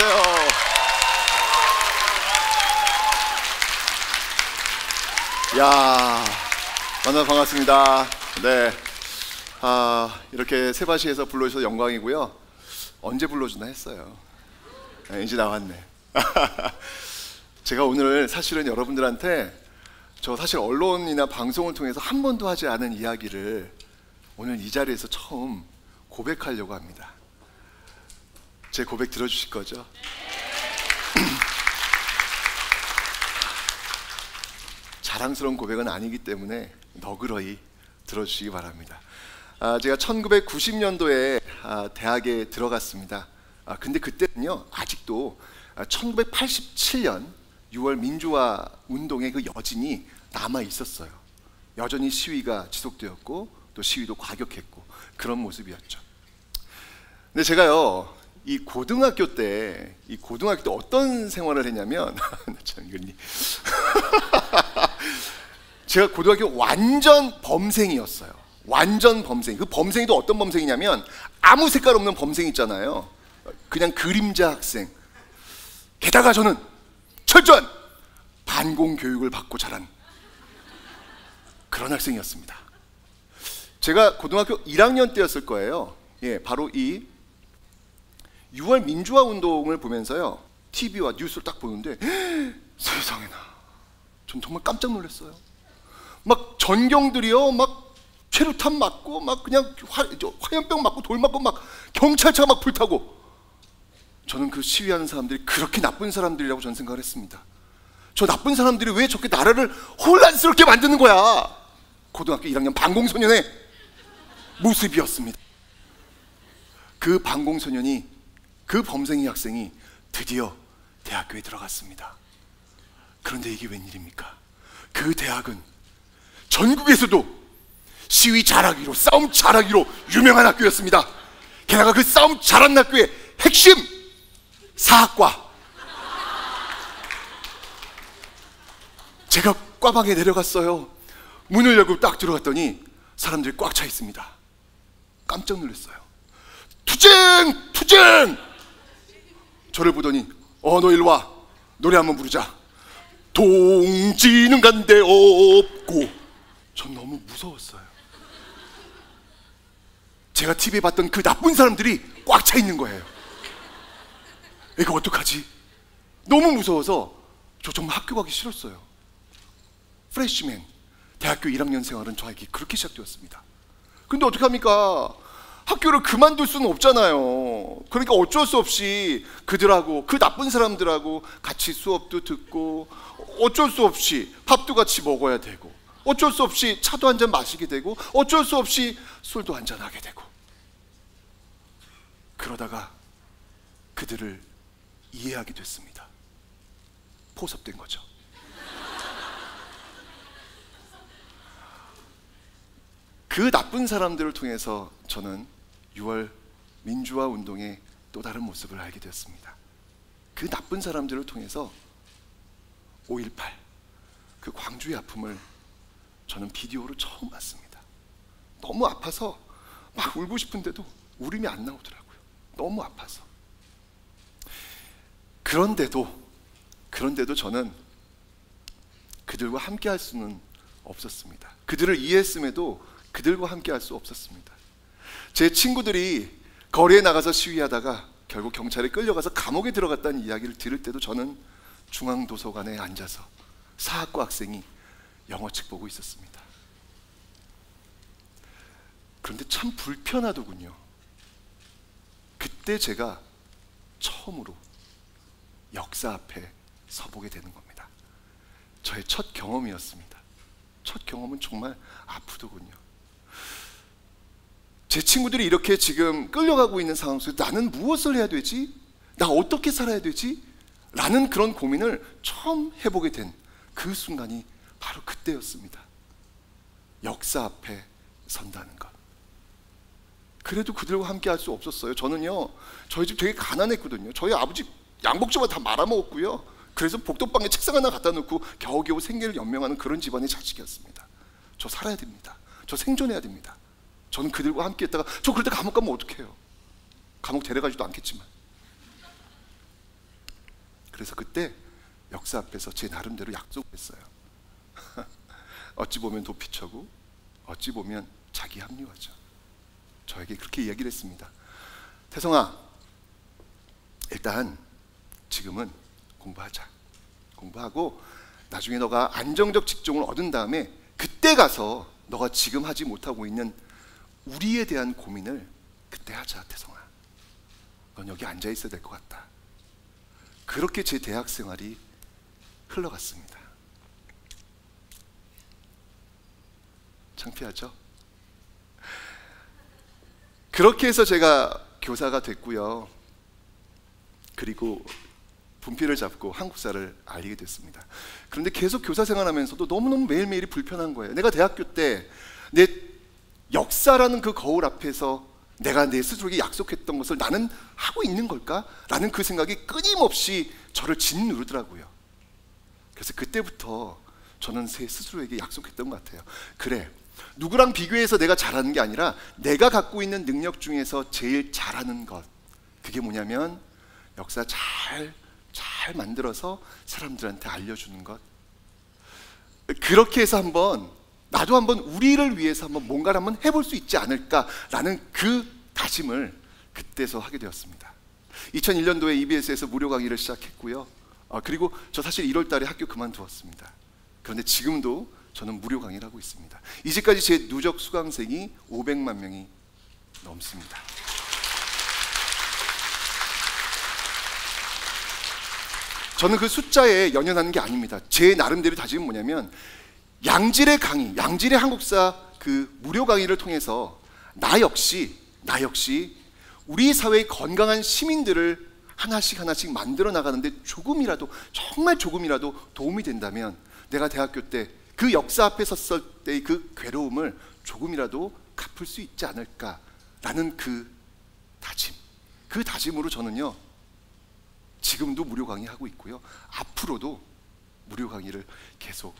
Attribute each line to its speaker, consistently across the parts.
Speaker 1: 안녕하세요. 야, 만나서 반갑습니다. 네, 이렇게 세바시에서 불러주셔서 영광이고요. 언제 불러주나 했어요. 네, 이제 나왔네. 제가 오늘 사실은 여러분들한테 저 사실 언론이나 방송을 통해서 한 번도 하지 않은 이야기를 오늘 이 자리에서 처음 고백하려고 합니다. 제 고백 들어주실 거죠? 자랑스러운 고백은 아니기 때문에 너그러이 들어주시기 바랍니다. 제가 1990년도에 대학에 들어갔습니다. 근데 그때는요, 아직도 1987년 6월 민주화 운동의 그 여진이 남아 있었어요. 여전히 시위가 지속되었고 또 시위도 과격했고 그런 모습이었죠. 근데 제가요, 이 고등학교 때 어떤 생활을 했냐면 참 이거니 제가 고등학교 완전 범생이었어요. 완전 범생. 그 범생이도 어떤 범생이냐면 아무 색깔 없는 범생 있잖아요. 그냥 그림자 학생. 게다가 저는 철저한 반공 교육을 받고 자란 그런 학생이었습니다. 제가 고등학교 1학년 때였을 거예요. 예, 바로 이 6월 민주화 운동을 보면서요, TV와 뉴스를 딱 보는데 세상에나, 전 정말 깜짝 놀랐어요. 막 전경들이요, 막 최루탄 맞고, 막 그냥 화염병 맞고 돌 맞고, 막 경찰차가 막 불타고. 저는 그 시위하는 사람들이 그렇게 나쁜 사람들이라고 저는 생각을 했습니다. 저 나쁜 사람들이 왜 저렇게 나라를 혼란스럽게 만드는 거야? 고등학교 1학년 반공소년의 모습이었습니다. 그 반공소년이, 그 범생이 학생이 드디어 대학교에 들어갔습니다. 그런데 이게 웬일입니까? 그 대학은 전국에서도 시위 잘하기로, 싸움 잘하기로 유명한 학교였습니다. 게다가 그 싸움 잘하는 학교의 핵심 사학과. 제가 과방에 내려갔어요. 문을 열고 딱 들어갔더니 사람들이 꽉 차 있습니다. 깜짝 놀랐어요. 투쟁! 투쟁! 저를 보더니 너 일로 와. 노래 한번 부르자. 동지는 간데 없고. 전 너무 무서웠어요. 제가 TV에 봤던 그 나쁜 사람들이 꽉 차 있는 거예요. 이거 어떡하지? 너무 무서워서 저 정말 학교 가기 싫었어요. 프레시맨, 대학교 1학년 생활은 저에게 그렇게 시작되었습니다. 근데 어떡합니까? 학교를 그만둘 수는 없잖아요. 그러니까 어쩔 수 없이 그들하고, 그 나쁜 사람들하고 같이 수업도 듣고, 어쩔 수 없이 밥도 같이 먹어야 되고, 어쩔 수 없이 차도 한 잔 마시게 되고, 어쩔 수 없이 술도 한 잔 하게 되고. 그러다가 그들을 이해하게 됐습니다. 포섭된 거죠. 그 나쁜 사람들을 통해서 저는 6월 민주화 운동의 또 다른 모습을 알게 되었습니다. 그 나쁜 사람들을 통해서 5.18, 그 광주의 아픔을 저는 비디오로 처음 봤습니다. 너무 아파서 막 울고 싶은데도 울음이 안 나오더라고요. 너무 아파서. 그런데도 저는 그들과 함께 할 수는 없었습니다. 그들을 이해했음에도 그들과 함께 할 수 없었습니다. 제 친구들이 거리에 나가서 시위하다가 결국 경찰에 끌려가서 감옥에 들어갔다는 이야기를 들을 때도 저는 중앙도서관에 앉아서 사학과 학생이 영어책 보고 있었습니다. 그런데 참 불편하더군요. 그때 제가 처음으로 역사 앞에 서보게 되는 겁니다. 저의 첫 경험이었습니다. 첫 경험은 정말 아프더군요. 제 친구들이 이렇게 지금 끌려가고 있는 상황 속에서 나는 무엇을 해야 되지? 나 어떻게 살아야 되지? 라는 그런 고민을 처음 해보게 된 그 순간이 바로 그때였습니다. 역사 앞에 선다는 것. 그래도 그들과 함께 할 수 없었어요. 저는요, 저희 집 되게 가난했거든요. 저희 아버지 양복주만 다 말아먹었고요. 그래서 복도방에 책상 하나 갖다 놓고 겨우겨우 생계를 연명하는 그런 집안의 자식이었습니다. 저 살아야 됩니다. 저 생존해야 됩니다. 저는 그들과 함께 했다가 저 그럴 때 감옥 가면 어떡해요? 감옥 데려가지도 않겠지만. 그래서 그때 역사 앞에서 제 나름대로 약속을 했어요. 어찌 보면 도피처고 어찌 보면 자기 합리화죠. 저에게 그렇게 이야기를 했습니다. 태성아, 일단 지금은 공부하자. 공부하고 나중에 너가 안정적 직종을 얻은 다음에 그때 가서 너가 지금 하지 못하고 있는 우리에 대한 고민을 그때 하자. 태성아, 넌 여기 앉아 있어야 될 것 같다. 그렇게 제 대학 생활이 흘러갔습니다. 창피하죠? 그렇게 해서 제가 교사가 됐고요. 그리고 분필을 잡고 한국사를 알리게 됐습니다. 그런데 계속 교사 생활하면서도 너무너무 매일매일이 불편한 거예요. 내가 대학교 때 내 역사라는 그 거울 앞에서 내가 내 스스로에게 약속했던 것을 나는 하고 있는 걸까? 라는 그 생각이 끊임없이 저를 짓누르더라고요. 그래서 그때부터 저는 제 스스로에게 약속했던 것 같아요. 그래, 누구랑 비교해서 내가 잘하는 게 아니라 내가 갖고 있는 능력 중에서 제일 잘하는 것, 그게 뭐냐면 역사 잘 만들어서 사람들한테 알려주는 것. 그렇게 해서 나도 한번 우리를 위해서 한번 뭔가를 한번 해볼 수 있지 않을까라는 그 다짐을 그때서 하게 되었습니다. 2001년도에 EBS에서 무료 강의를 시작했고요. 그리고 저 사실 1월 달에 학교 그만두었습니다. 그런데 지금도 저는 무료 강의를 하고 있습니다. 이제까지 제 누적 수강생이 500만 명이 넘습니다. 저는 그 숫자에 연연하는 게 아닙니다. 제 나름대로 다짐은 뭐냐면 양질의 강의, 양질의 한국사 그 무료 강의를 통해서 나 역시 우리 사회의 건강한 시민들을 하나씩 만들어 나가는데 조금이라도, 정말 조금이라도 도움이 된다면 내가 대학교 때 그 역사 앞에 섰을 때의 그 괴로움을 조금이라도 갚을 수 있지 않을까라는 그 다짐, 그 다짐으로 저는요 지금도 무료 강의하고 있고요, 앞으로도 무료 강의를 계속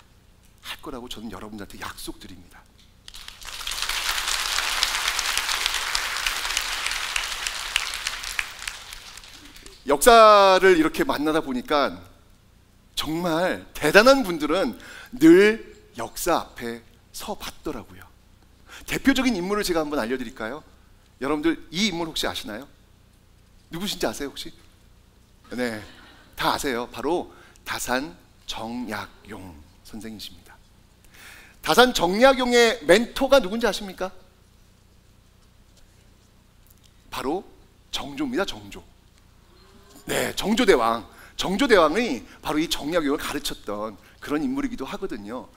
Speaker 1: 할 거라고 저는 여러분들한테 약속드립니다. 역사를 이렇게 만나다 보니까 정말 대단한 분들은 늘 역사 앞에 서 봤더라고요. 대표적인 인물을 제가 한번 알려드릴까요? 여러분들 이 인물 혹시 아시나요? 누구신지 아세요 혹시? 네, 다 아세요. 바로 다산 정약용 선생이십니다. 다산 정약용의 멘토가 누군지 아십니까? 바로 정조입니다. 정조. 네, 정조대왕. 정조대왕이 바로 이 정약용을 가르쳤던 그런 인물이기도 하거든요.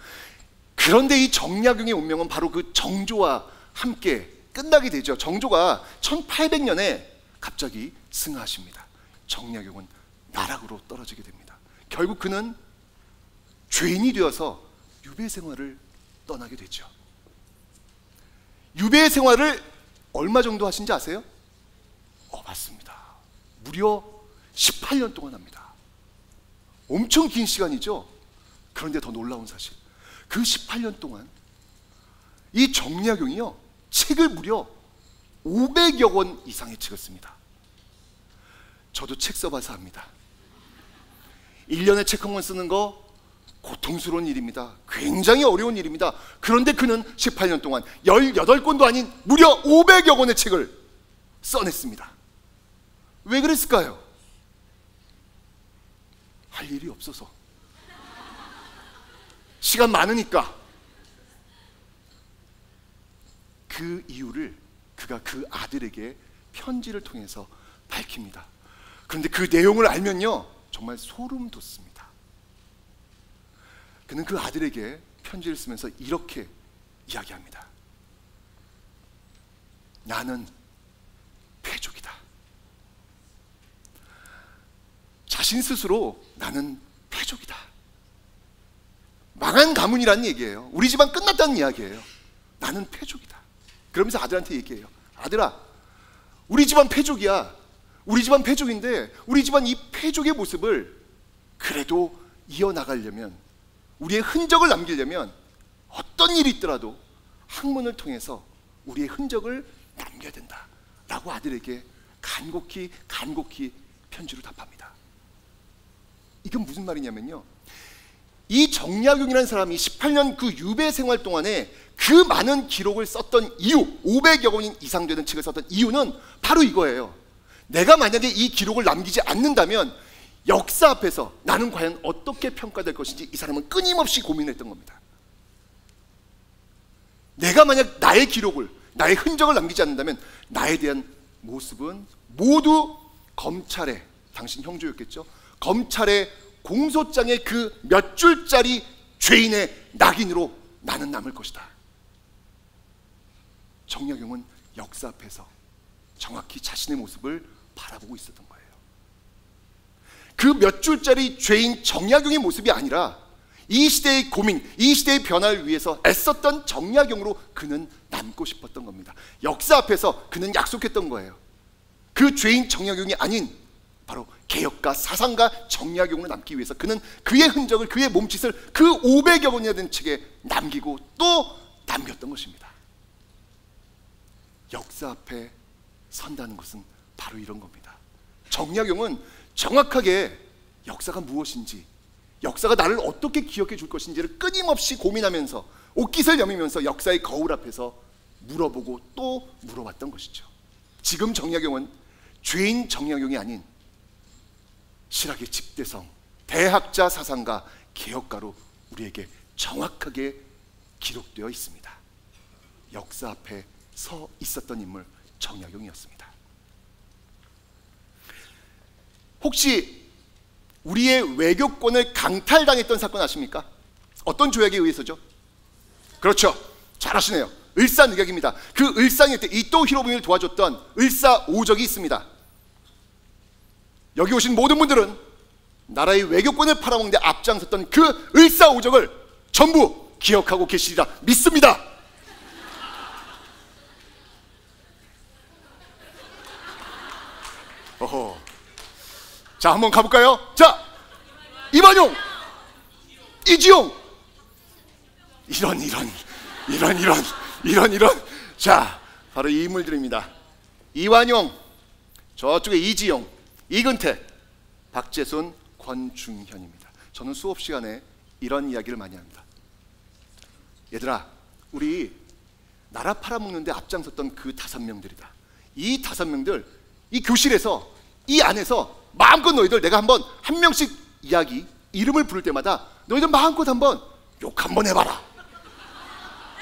Speaker 1: 그런데 이 정약용의 운명은 바로 그 정조와 함께 끝나게 되죠. 정조가 1800년에 갑자기 승하하십니다. 정약용은 나락으로 떨어지게 됩니다. 결국 그는 죄인이 되어서 유배 생활을 떠나게 되죠. 유배 생활을 얼마 정도 하신지 아세요? 맞습니다. 무려 18년 동안 합니다. 엄청 긴 시간이죠. 그런데 더 놀라운 사실, 그 18년 동안 이 정약용이요 책을 무려 500여 권 이상의 책을 씁니다. 저도 책 써봐서 합니다. 1년에 책 한 권 쓰는 거 고통스러운 일입니다. 굉장히 어려운 일입니다. 그런데 그는 18년 동안 18권도 아닌 무려 500여 권의 책을 써냈습니다. 왜 그랬을까요? 할 일이 없어서, 시간 많으니까. 그 이유를 그가 그 아들에게 편지를 통해서 밝힙니다. 그런데 그 내용을 알면요 정말 소름 돋습니다. 그는 그 아들에게 편지를 쓰면서 이렇게 이야기합니다. 나는 패족이다. 자신 스스로 나는 패족이다. 망한 가문이라는 얘기예요. 우리 집안 끝났다는 이야기예요. 나는 패족이다. 그러면서 아들한테 얘기해요. 아들아, 우리 집안 패족이야. 우리 집안 패족인데 우리 집안 이 패족의 모습을 그래도 이어나가려면, 우리의 흔적을 남기려면 어떤 일이 있더라도 학문을 통해서 우리의 흔적을 남겨야 된다 라고 아들에게 간곡히 편지로 답합니다. 이건 무슨 말이냐면요, 이 정약용이라는 사람이 18년 그 유배 생활 동안에 그 많은 기록을 썼던 이유, 500여 권 이상 되는 책을 썼던 이유는 바로 이거예요. 내가 만약에 이 기록을 남기지 않는다면 역사 앞에서 나는 과연 어떻게 평가될 것인지 이 사람은 끊임없이 고민했던 겁니다. 내가 만약 나의 기록을, 나의 흔적을 남기지 않는다면 나에 대한 모습은 모두 검찰의, 당신 형조였겠죠, 검찰의 공소장의 그 몇 줄짜리 죄인의 낙인으로 나는 남을 것이다. 정약용은 역사 앞에서 정확히 자신의 모습을 바라보고 있었던 거예요. 그 몇 줄짜리 죄인 정약용의 모습이 아니라 이 시대의 고민, 이 시대의 변화를 위해서 애썼던 정약용으로 그는 남고 싶었던 겁니다. 역사 앞에서 그는 약속했던 거예요. 그 죄인 정약용이 아닌 바로 개혁가, 사상가 정약용으로 남기 위해서 그는 그의 흔적을, 그의 몸짓을 그 500여 권이나 된 책에 남기고 또 남겼던 것입니다. 역사 앞에 선다는 것은 바로 이런 겁니다. 정약용은 정확하게 역사가 무엇인지, 역사가 나를 어떻게 기억해 줄 것인지를 끊임없이 고민하면서 옷깃을 여미면서 역사의 거울 앞에서 물어보고 또 물어봤던 것이죠. 지금 정약용은 죄인 정약용이 아닌 실학의 집대성, 대학자, 사상가, 개혁가로 우리에게 정확하게 기록되어 있습니다. 역사 앞에 서 있었던 인물 정약용이었습니다. 혹시 우리의 외교권을 강탈당했던 사건 아십니까? 어떤 조약에 의해서죠? 그렇죠, 잘 아시네요. 을사늑약입니다. 그 을상일 때 이토 히로부미를 도와줬던 을사오적이 있습니다. 여기 오신 모든 분들은 나라의 외교권을 팔아먹는 데 앞장섰던 그 을사오적을 전부 기억하고 계시리라 믿습니다. 어허. 자, 한번 가볼까요? 자, 이완용, 이지용, 이런. 자, 바로 이 인물들입니다. 이완용, 저쪽에 이지용, 이근택, 박재순, 권중현입니다. 저는 수업 시간에 이런 이야기를 많이 합니다. 얘들아, 우리 나라 팔아먹는데 앞장섰던 그 5명들이다. 이 5명들, 이 교실에서, 이 안에서 마음껏 너희들, 내가 한번 한 명씩 이야기, 이름을 부를 때마다 너희들 마음껏 한번 욕 한번 해봐라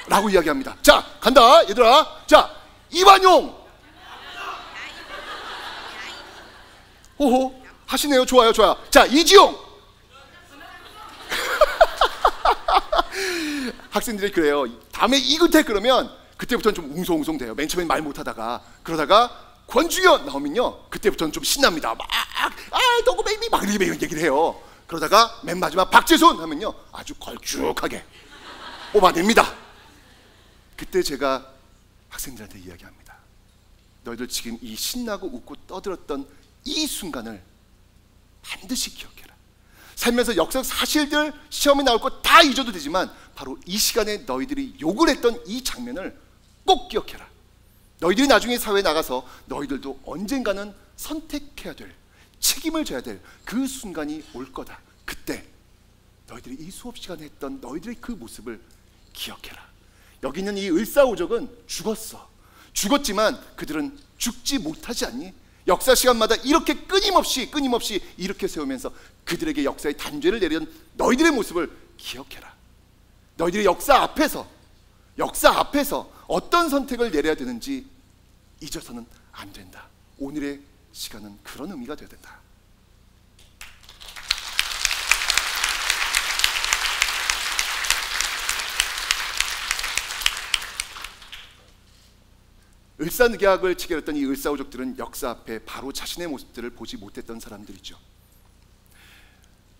Speaker 1: 라고 이야기합니다. 자, 간다 얘들아. 자, 이완용. 오호, 하시네요. 좋아요. 자, 이지용. 학생들이 그래요. 다음에 이근택 그러면 그때부터는 좀 웅성웅성 돼요. 맨 처음엔 말 못하다가, 그러다가 권중현 나오면요, 그때부터는 좀 신납니다. 막 너구 베이비 막 이런 얘기를 해요. 그러다가 맨 마지막 박재순 하면요, 아주 걸쭉하게 뽑아냅니다. 그때 제가 학생들한테 이야기합니다. 너희들 지금 이 신나고 웃고 떠들었던 이 순간을 반드시 기억해라. 살면서 역사적 사실들 시험에 나올 거 다 잊어도 되지만 바로 이 시간에 너희들이 욕을 했던 이 장면을 꼭 기억해라. 너희들이 나중에 사회에 나가서 너희들도 언젠가는 선택해야 될, 책임을 져야 될 그 순간이 올 거다. 그때 너희들이 이 수업 시간에 했던 너희들의 그 모습을 기억해라. 여기 있는 이 을사오적은 죽었지만 그들은 죽지 못하지 않니? 역사 시간마다 이렇게 끊임없이 이렇게 세우면서 그들에게 역사의 단죄를 내린 너희들의 모습을 기억해라. 너희들이 역사 앞에서 어떤 선택을 내려야 되는지 잊어서는 안 된다. 오늘의 시간은 그런 의미가 되어야 된다. 을사늑약을 체결했던 이 을사오족들은 역사 앞에 바로 자신의 모습들을 보지 못했던 사람들이죠.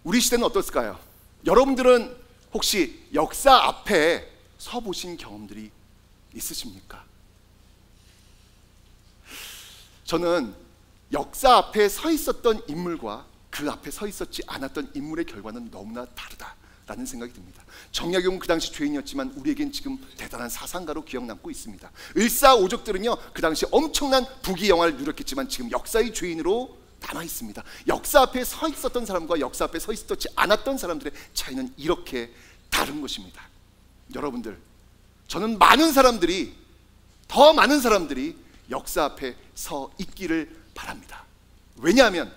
Speaker 1: 우리 시대는 어떻을까요? 여러분들은 혹시 역사 앞에 서 보신 경험들이 있으십니까? 저는 역사 앞에 서 있었던 인물과 그 앞에 서 있었지 않았던 인물의 결과는 너무나 다르다라는 생각이 듭니다. 정약용은 그 당시 죄인이었지만 우리에겐 지금 대단한 사상가로 기억 남고 있습니다. 을사오적들은요, 그 당시 엄청난 부귀영화를 누렸겠지만 지금 역사의 죄인으로 남아 있습니다. 역사 앞에 서 있었던 사람과 역사 앞에 서 있었지 않았던 사람들의 차이는 이렇게 다른 것입니다. 여러분들, 저는 더 많은 사람들이 역사 앞에 서 있기를 바랍니다. 왜냐하면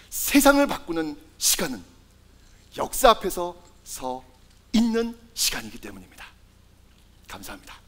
Speaker 1: 세상을 바꾸는 시간은 역사 앞에서 서 있는 시간이기 때문입니다. 감사합니다.